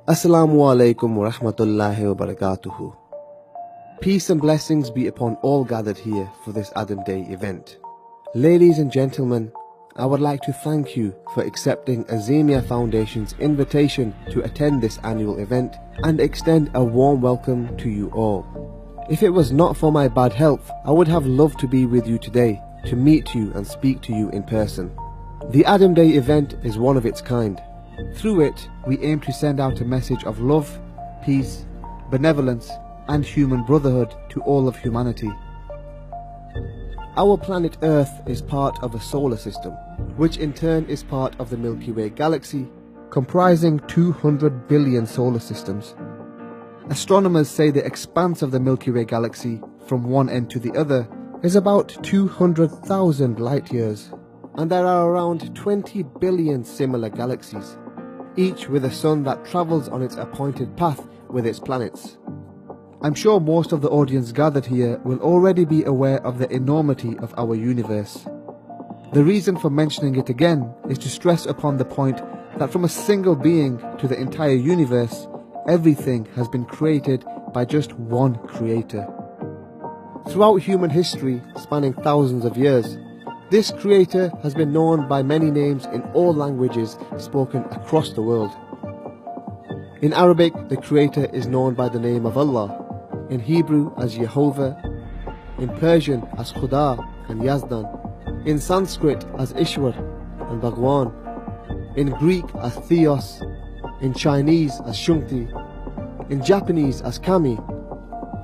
Assalamu alaikum wa rahmatullahi wa barakatuhu. Peace and blessings be upon all gathered here for this Adam Day event. Ladies and gentlemen, I would like to thank you for accepting Azeemi Foundation's invitation to attend this annual event and extend a warm welcome to you all. If it was not for my bad health, I would have loved to be with you today, to meet you and speak to you in person. The Adam Day event is one of its kind. Through it, we aim to send out a message of love, peace, benevolence and human brotherhood to all of humanity. Our planet Earth is part of a solar system, which in turn is part of the Milky Way galaxy, comprising 200 billion solar systems. Astronomers say the expanse of the Milky Way galaxy from one end to the other is about 200,000 light years, and there are around 20 billion similar galaxies, each with a sun that travels on its appointed path with its planets. I'm sure most of the audience gathered here will already be aware of the enormity of our universe. The reason for mentioning it again is to stress upon the point that from a single being to the entire universe, everything has been created by just one creator. Throughout human history, spanning thousands of years, this creator has been known by many names in all languages spoken across the world. In Arabic, the creator is known by the name of Allah, in Hebrew as Jehovah, in Persian as Khuda and Yazdan, in Sanskrit as Ishwar and Bhagwan, in Greek as Theos, in Chinese as Shungti, in Japanese as Kami,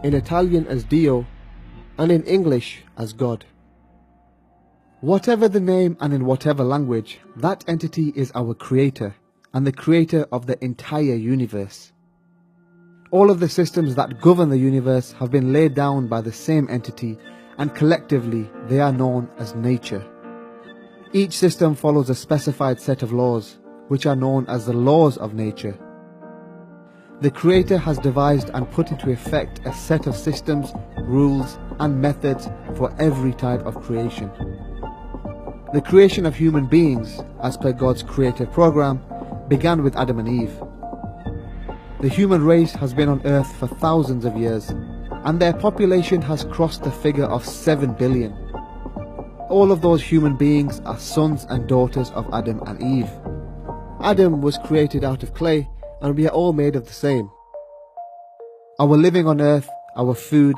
in Italian as Dio, and in English as God. Whatever the name and in whatever language, that entity is our creator and the creator of the entire universe. All of the systems that govern the universe have been laid down by the same entity, and collectively they are known as nature. Each system follows a specified set of laws, which are known as the laws of nature. The creator has devised and put into effect a set of systems, rules and methods for every type of creation. The creation of human beings, as per God's creative program, began with Adam and Eve. The human race has been on earth for thousands of years, and their population has crossed the figure of 7 billion. All of those human beings are sons and daughters of Adam and Eve. Adam was created out of clay, and we are all made of the same. Our living on earth, our food,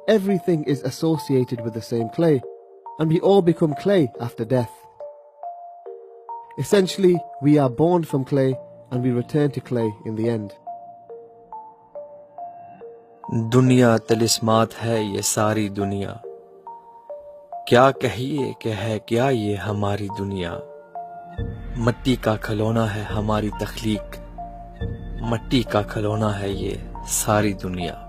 everything is associated with the same clay, and we all become clay after death. Essentially, we are born from clay and we return to clay in the end. दुनिया तिलिस्मात है ये सारी दुनिया, क्या कहिए कि है क्या ये हमारी दुनिया। मट्टी का खिलौना है हमारी तख्लीक, मट्टी का खिलौना है ये सारी दुनिया.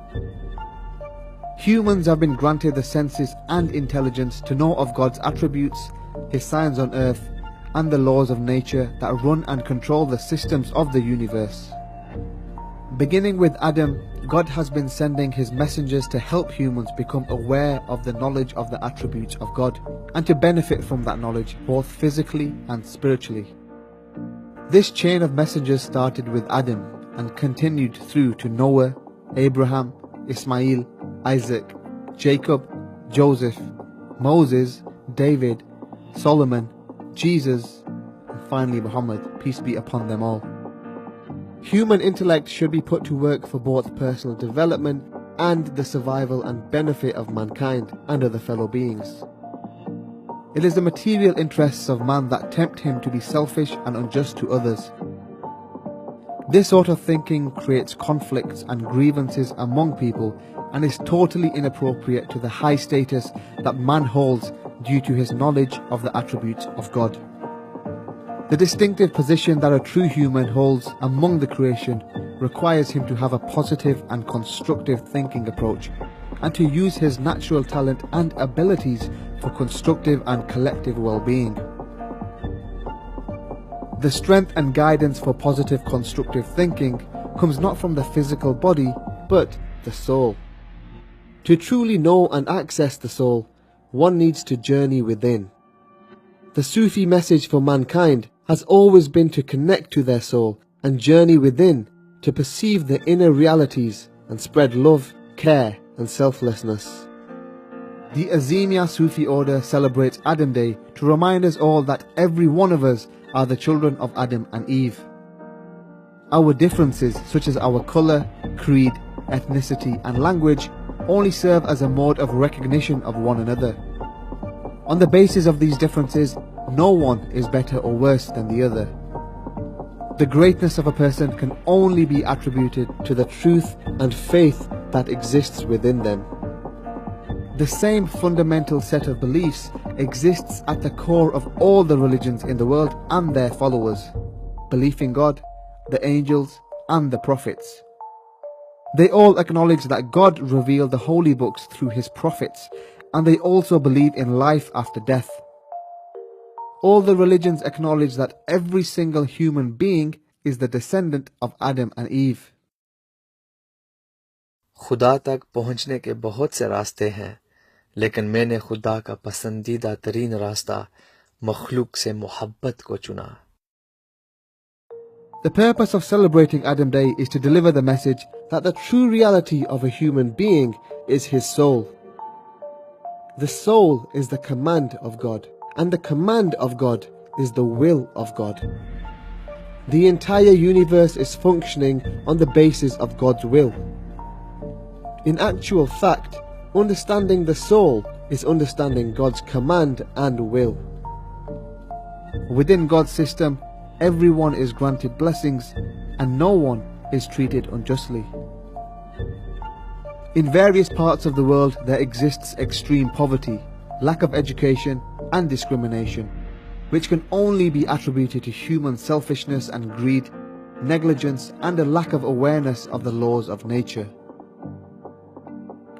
Humans have been granted the senses and intelligence to know of God's attributes, His signs on earth, and the laws of nature that run and control the systems of the universe. Beginning with Adam, God has been sending His messengers to help humans become aware of the knowledge of the attributes of God, and to benefit from that knowledge both physically and spiritually. This chain of messengers started with Adam and continued through to Noah, Abraham, Ismail, Isaac, Jacob, Joseph, Moses, David, Solomon, Jesus, and finally Muhammad, peace be upon them all. Human intellect should be put to work for both personal development and the survival and benefit of mankind and other fellow beings. It is the material interests of man that tempt him to be selfish and unjust to others. This sort of thinking creates conflicts and grievances among people and is totally inappropriate to the high status that man holds due to his knowledge of the attributes of God. The distinctive position that a true human holds among the creation requires him to have a positive and constructive thinking approach, and to use his natural talent and abilities for constructive and collective well-being. The strength and guidance for positive constructive thinking comes not from the physical body, but the soul. To truly know and access the soul, one needs to journey within. The Sufi message for mankind has always been to connect to their soul and journey within to perceive the inner realities and spread love, care and selflessness. The Azeemi Sufi order celebrates Adam Day to remind us all that every one of us are the children of Adam and Eve. Our differences, such as our colour, creed, ethnicity and language, only serve as a mode of recognition of one another. On the basis of these differences, no one is better or worse than the other. The greatness of a person can only be attributed to the truth and faith that exists within them. The same fundamental set of beliefs exists at the core of all the religions in the world and their followers: belief in God, the angels and the prophets. They all acknowledge that God revealed the holy books through his prophets, and they also believe in life after death. All the religions acknowledge that every single human being is the descendant of Adam and Eve. खुदा तक पहुंचने के बहुत से रास्ते हैं, लेकिन मैंने खुदा का पसंदीदा तरीन रास्ता मखलूक से मोहब्बत को चुना. The purpose of celebrating Adam Day is to deliver the message that the true reality of a human being is his soul. The soul is the command of God, and the command of God is the will of God. The entire universe is functioning on the basis of God's will. In actual fact, understanding the soul is understanding God's command and will. Within God's system, everyone is granted blessings and no one is treated unjustly. In various parts of the world there exists extreme poverty, lack of education and discrimination, which can only be attributed to human selfishness and greed, negligence and a lack of awareness of the laws of nature.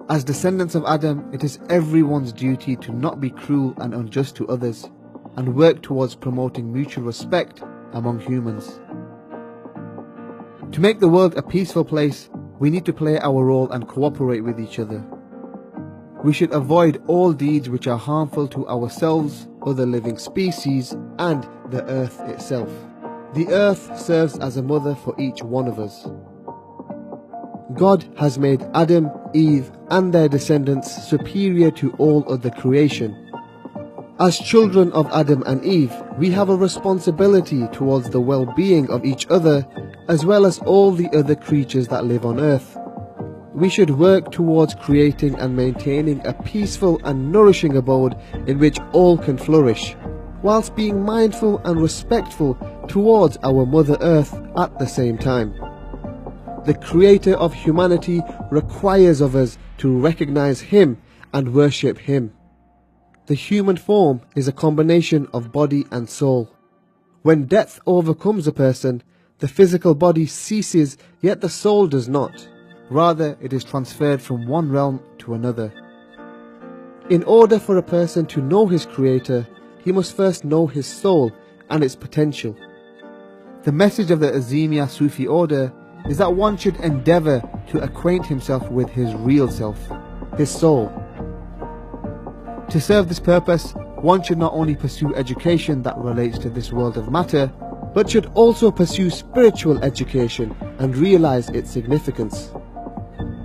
As descendants of Adam, it is everyone's duty to not be cruel and unjust to others, and work towards promoting mutual respect among humans. To make the world a peaceful place, we need to play our role and cooperate with each other. We should avoid all deeds which are harmful to ourselves, other living species, and the earth itself. The earth serves as a mother for each one of us. God has made Adam, Eve, and their descendants superior to all other creation. As children of Adam and Eve, we have a responsibility towards the well-being of each other, as well as all the other creatures that live on earth. We should work towards creating and maintaining a peaceful and nourishing abode in which all can flourish, whilst being mindful and respectful towards our Mother Earth at the same time. The Creator of humanity requires of us to recognize Him and worship Him. The human form is a combination of body and soul. When death overcomes a person, the physical body ceases, yet the soul does not. Rather, it is transferred from one realm to another. In order for a person to know his Creator, he must first know his soul and its potential. The message of the Azeemi Sufi order is that one should endeavour to acquaint himself with his real self, his soul. To serve this purpose, one should not only pursue education that relates to this world of matter, but should also pursue spiritual education and realise its significance.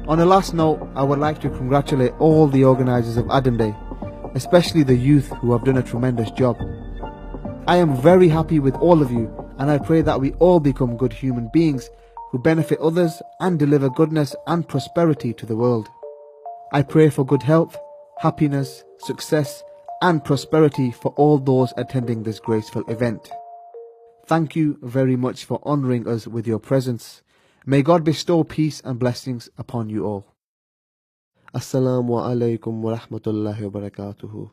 On a last note, I would like to congratulate all the organisers of Adam Day, especially the youth who have done a tremendous job. I am very happy with all of you, and I pray that we all become good human beings who benefit others and deliver goodness and prosperity to the world. I pray for good health, happiness, success and prosperity for all those attending this graceful event. Thank you very much for honouring us with your presence. May God bestow peace and blessings upon you all. Assalamu alaikum wa rahmatullahi wa barakatuhu.